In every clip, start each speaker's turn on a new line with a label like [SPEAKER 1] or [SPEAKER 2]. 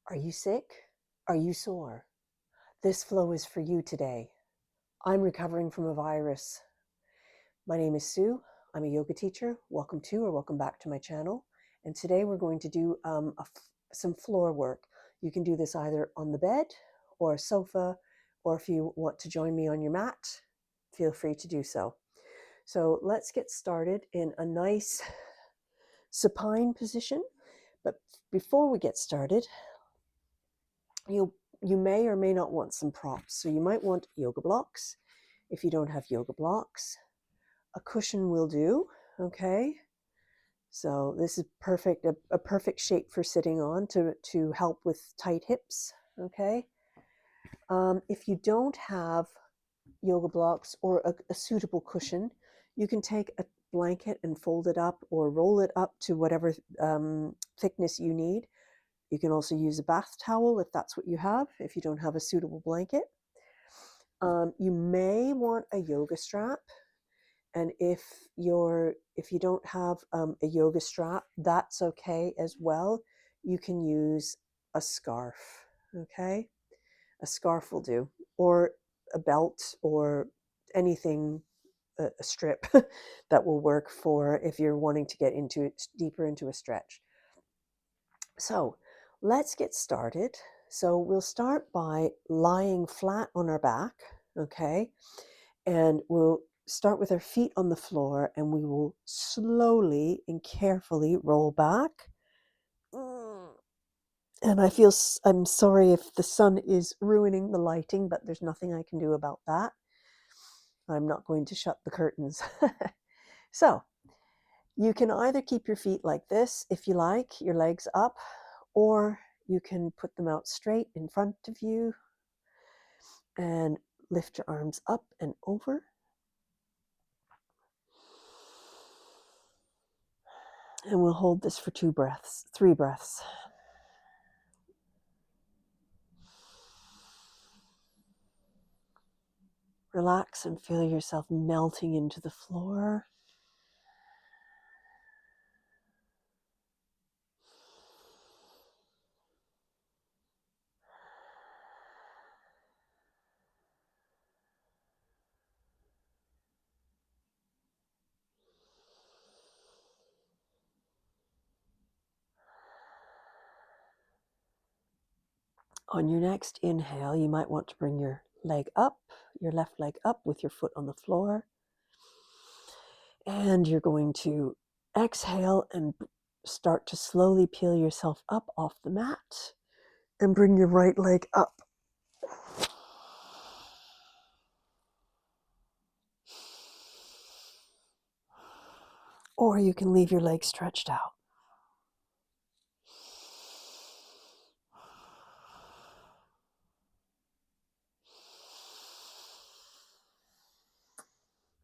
[SPEAKER 1] Are you sick? Are you sore? This flow is for you today. I'm recovering from a virus. My name is Sue. I'm a yoga teacher. Welcome to or welcome back to my channel. And today we're going to do some floor work. You can do this either on the bed or a sofa, or if you want to join me on your mat, feel free to do so. So let's get started in a nice supine position. But before we get started, you may or may not want some props. So you might want yoga blocks. If you don't have yoga blocks, a cushion will do, okay? So this is perfect, a perfect shape for sitting on to help with tight hips, okay? If you don't have yoga blocks or a suitable cushion, you can take a blanket and fold it up or roll it up to whatever thickness you need. You can also use a bath towel if that's what you have, if you don't have a suitable blanket. You may want a yoga strap. And if you don't have a yoga strap, that's okay as well. You can use a scarf, okay? A scarf will do, or a belt, or anything, a strip that will work for if you're wanting to get deeper into a stretch. So let's get started. So we'll start by lying flat on our back, okay? And we'll start with our feet on the floor, and we will slowly and carefully roll back. And I'm sorry if the sun is ruining the lighting, but there's nothing I can do about that. I'm not going to shut the curtains. So you can either keep your feet like this, if you like, your legs up, or you can put them out straight in front of you and lift your arms up and over. And we'll hold this for 3 breaths. Relax and feel yourself melting into the floor. On your next inhale, you might want to bring your leg up, your left leg up with your foot on the floor. And you're going to exhale and start to slowly peel yourself up off the mat and bring your right leg up. Or you can leave your leg stretched out.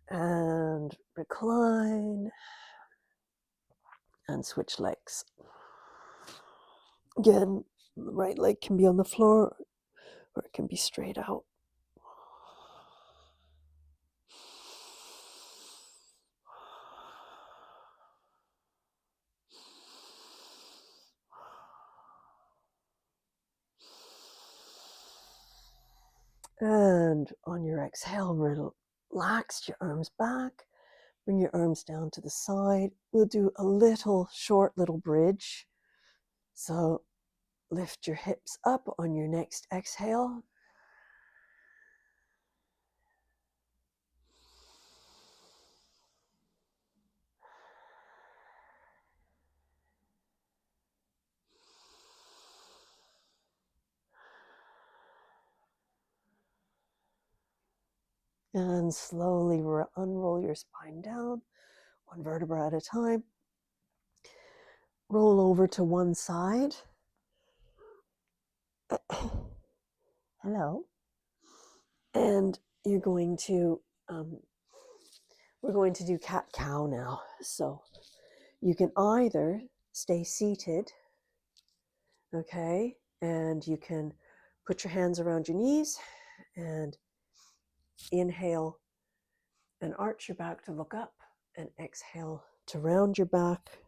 [SPEAKER 1] And recline and switch legs. Again, the right leg can be on the floor or it can be straight out. And on your exhale, relax your arms back. Bring your arms down to the side. We'll do a short little bridge. So lift your hips up on your next exhale. And slowly unroll your spine down, one vertebra at a time. Roll over to one side. Hello. And you're going to, we're going to do cat-cow now. So you can either stay seated, okay, and you can put your hands around your knees and inhale and arch your back to look up, and exhale to round your back,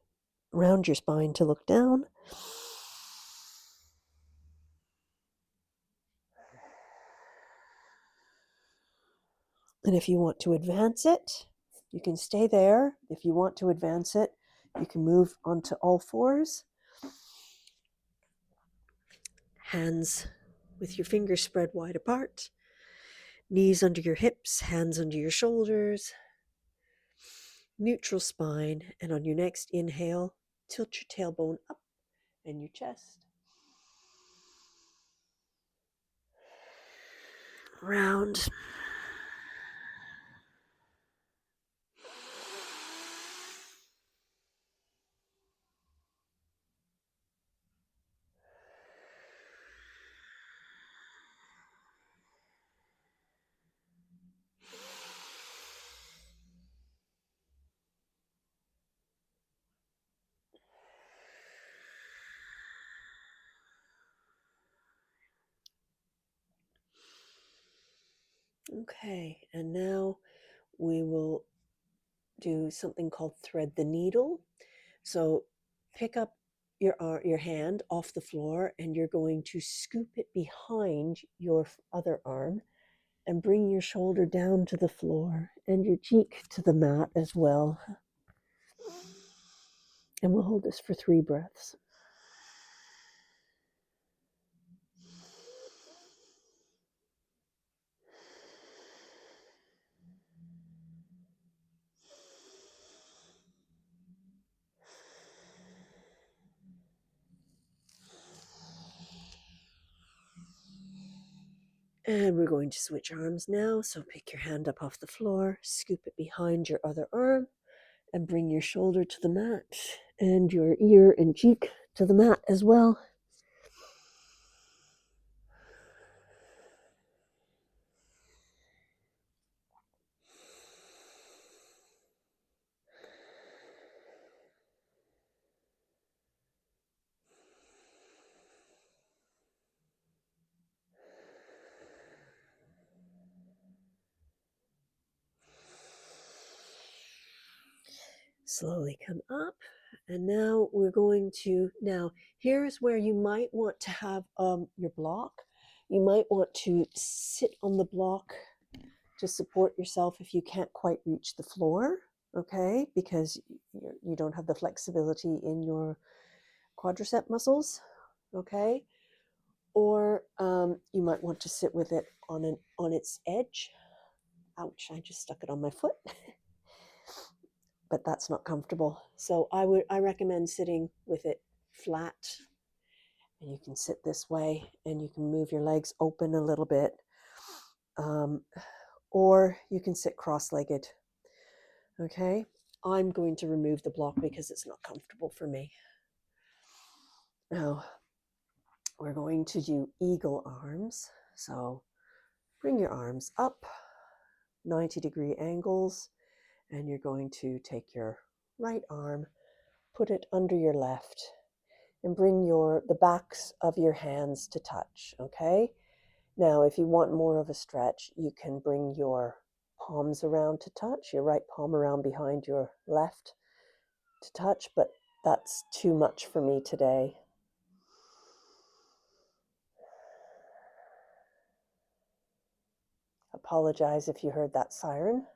[SPEAKER 1] round your spine to look down. And if you want to advance it, you can stay there. If you want to advance it, you can move onto all fours. Hands with your fingers spread wide apart. Knees under your hips, hands under your shoulders. Neutral spine. And on your next inhale, tilt your tailbone up and your chest. Round. Okay, and now we will do something called thread the needle. So pick up your hand off the floor and you're going to scoop it behind your other arm and bring your shoulder down to the floor and your cheek to the mat as well. And we'll hold this for 3 breaths. And we're going to switch arms now. So pick your hand up off the floor, scoop it behind your other arm, and bring your shoulder to the mat and your ear and cheek to the mat as well. Slowly come up. And now we're going to, here's where you might want to have your block. You might want to sit on the block to support yourself if you can't quite reach the floor, okay? Because you don't have the flexibility in your quadricep muscles, okay? Or you might want to sit with it on its edge. Ouch, I just stuck it on my foot. But that's not comfortable. So I recommend sitting with it flat, and you can sit this way and you can move your legs open a little bit, or you can sit cross-legged. Okay, I'm going to remove the block because it's not comfortable for me. Now we're going to do eagle arms. So bring your arms up, 90-degree angles, and you're going to take your right arm, put it under your left, and bring the backs of your hands to touch, okay? Now, if you want more of a stretch, you can bring your palms around to touch, your right palm around behind your left to touch, but that's too much for me today. Apologize if you heard that siren.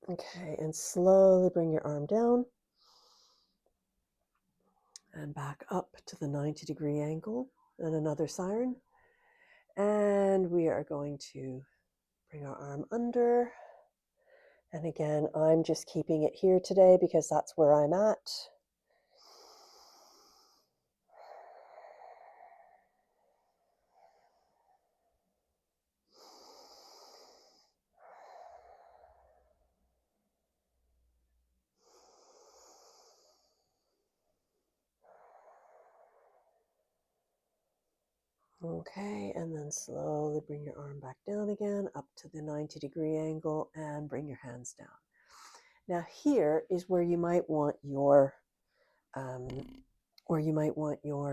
[SPEAKER 1] Okay, and slowly bring your arm down and back up to the 90-degree angle, and another siren. And we are going to bring our arm under. And again, I'm just keeping it here today because that's where I'm at. Okay, and then slowly bring your arm back down again, up to the 90-degree angle, and bring your hands down. Now here is where you might want your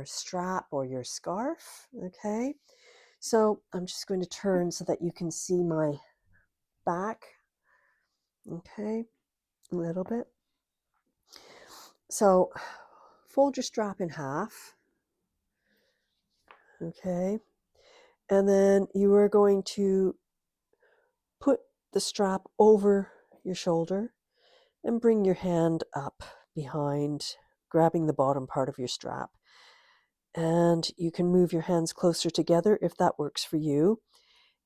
[SPEAKER 1] strap or your scarf, okay? So I'm just going to turn so that you can see my back. Okay, a little bit. So fold your strap in half. Okay, and then you are going to put the strap over your shoulder and bring your hand up behind, grabbing the bottom part of your strap. And you can move your hands closer together if that works for you.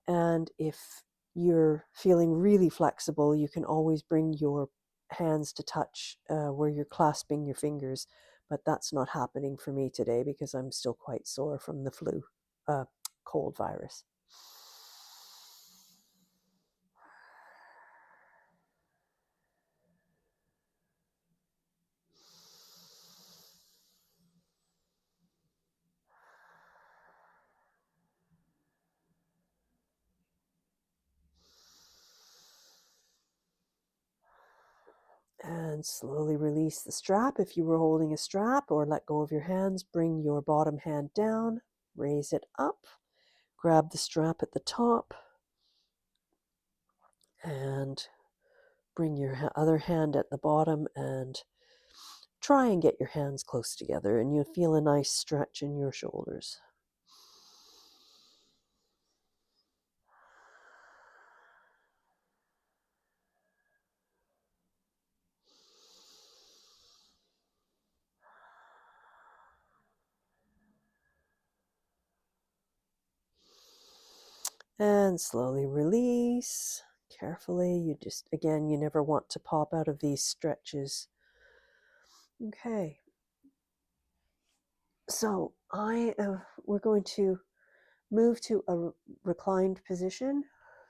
[SPEAKER 1] And if you're feeling really flexible, you can always bring your hands to touch where you're clasping your fingers. But that's not happening for me today because I'm still quite sore from the flu, cold virus. And slowly release the strap if you were holding a strap, or let go of your hands. Bring your bottom hand down, raise it up, grab the strap at the top, and bring your other hand at the bottom and try and get your hands close together, and you'll feel a nice stretch in your shoulders. And slowly release. Carefully, you just, again, you never want to pop out of these stretches. Okay. So we're going to move to a reclined position.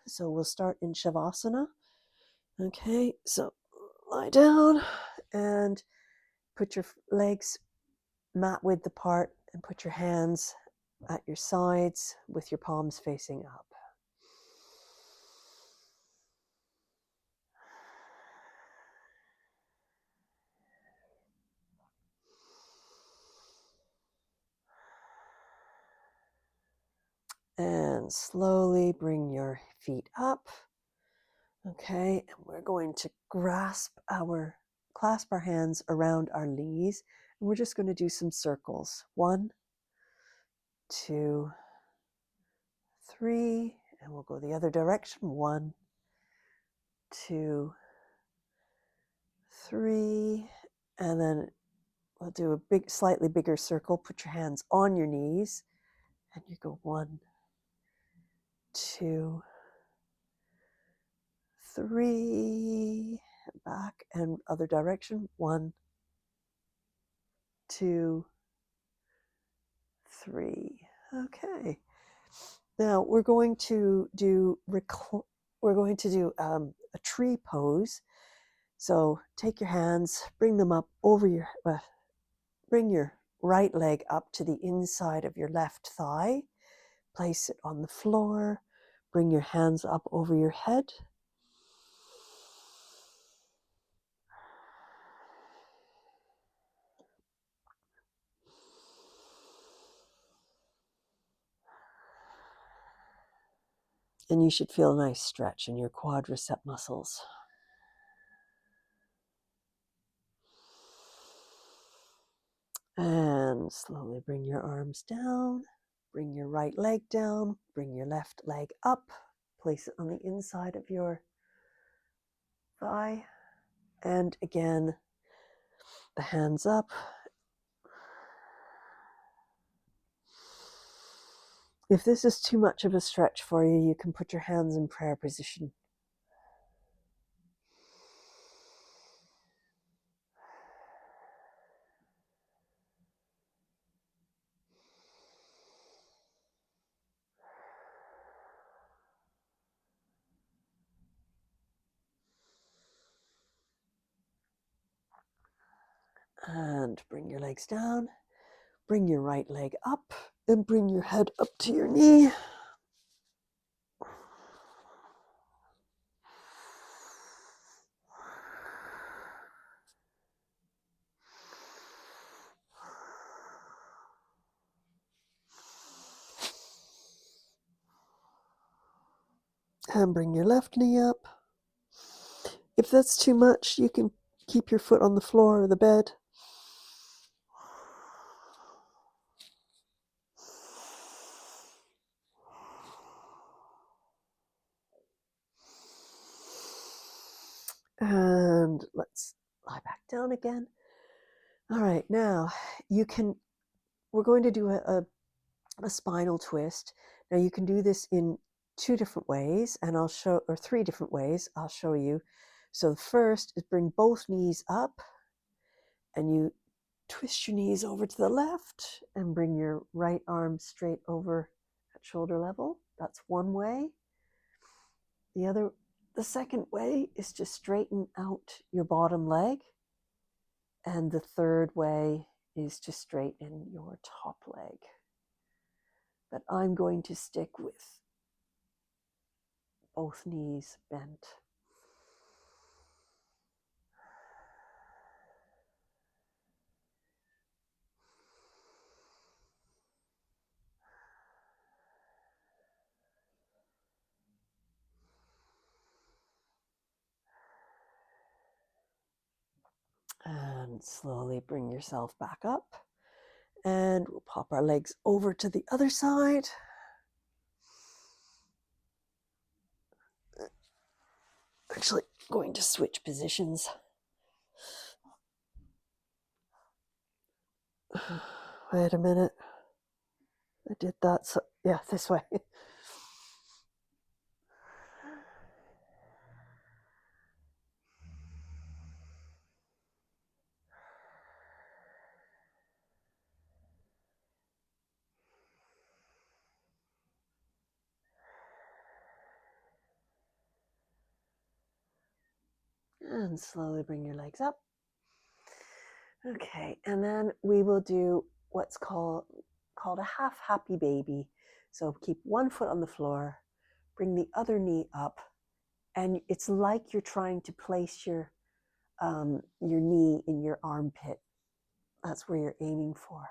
[SPEAKER 1] So we'll start in Shavasana. Okay, so lie down and put your legs mat width apart and put your hands at your sides with your palms facing up. And slowly bring your feet up. Okay, and we're going to clasp our hands around our knees, and we're just going to do some circles. 1, 2, 3, and we'll go the other direction. 1, 2, 3, and then we'll do a slightly bigger circle. Put your hands on your knees, and you go 1, 2, 3, back and other direction. 1, 2, 3. Okay. Now we're going to do a tree pose. So take your hands, bring them up over bring your right leg up to the inside of your left thigh. Place it on the floor. Bring your hands up over your head. And you should feel a nice stretch in your quadricep muscles. And slowly bring your arms down. Bring your right leg down. Bring your left leg up. Place it on the inside of your thigh. And again, the hands up. If this is too much of a stretch for you, you can put your hands in prayer position. And bring your legs down. Bring your right leg up and bring your head up to your knee. And bring your left knee up. If that's too much, you can keep your foot on the floor or the bed. And let's lie back down again. All right, now we're going to do a spinal twist. Now you can do this in 2 different ways, and or 3 different ways. I'll show you. So the first is bring both knees up, and you twist your knees over to the left and bring your right arm straight over at shoulder level. That's one way. The second way is to straighten out your bottom leg. And the third way is to straighten your top leg. But I'm going to stick with both knees bent. And slowly bring yourself back up. And we'll pop our legs over to the other side. Actually, going to switch positions. Wait a minute. I did that. So, yeah, this way. And slowly bring your legs up. Okay, and then we will do what's called a half happy baby. So keep one foot on the floor, bring the other knee up, and it's like you're trying to place your knee in your armpit. That's where you're aiming for.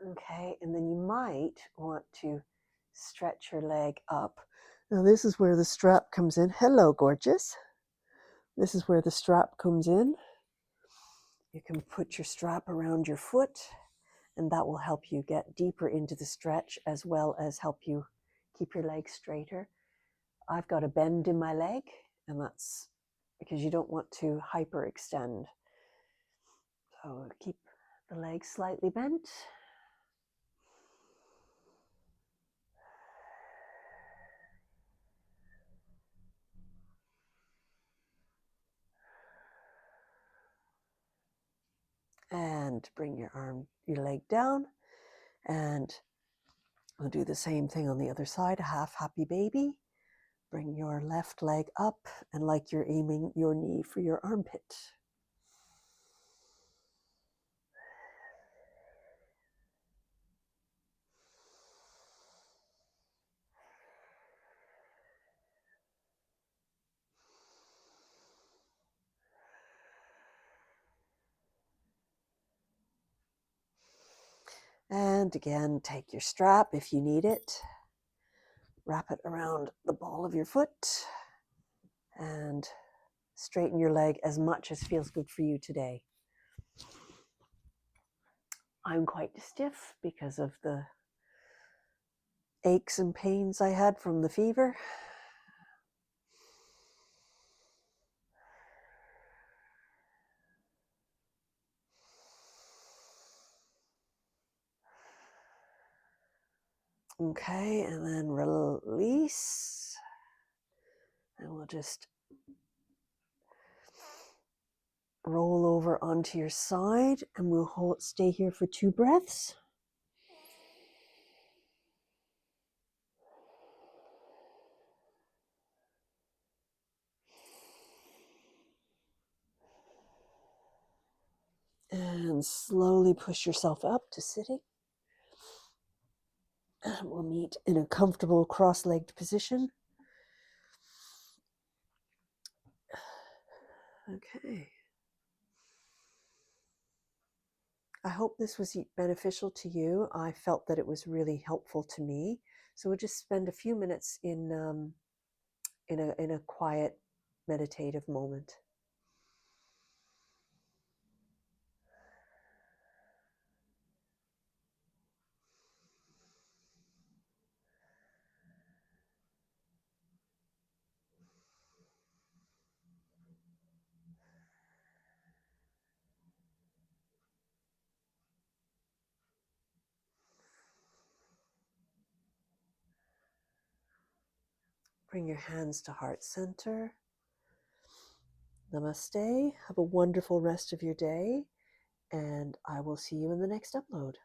[SPEAKER 1] Okay, and then you might want to stretch your leg up. Now this is where the strap comes in. Hello, gorgeous. This is where the strap comes in. You can put your strap around your foot, and that will help you get deeper into the stretch as well as help you keep your leg straighter. I've got a bend in my leg, and that's because you don't want to hyperextend. So keep the leg slightly bent. And bring your leg down, and we'll do the same thing on the other side, a half happy baby. Bring your left leg up, and like you're aiming your knee for your armpit. And again, take your strap if you need it. Wrap it around the ball of your foot and straighten your leg as much as feels good for you today. I'm quite stiff because of the aches and pains I had from the fever. Okay, and then release. And we'll just roll over onto your side, and we'll stay here for 2 breaths. And slowly push yourself up to sitting. And we'll meet in a comfortable cross-legged position. Okay. I hope this was beneficial to you. I felt that it was really helpful to me. So we'll just spend a few minutes in a quiet meditative moment. Bring your hands to heart center. Namaste. Have a wonderful rest of your day, and I will see you in the next upload.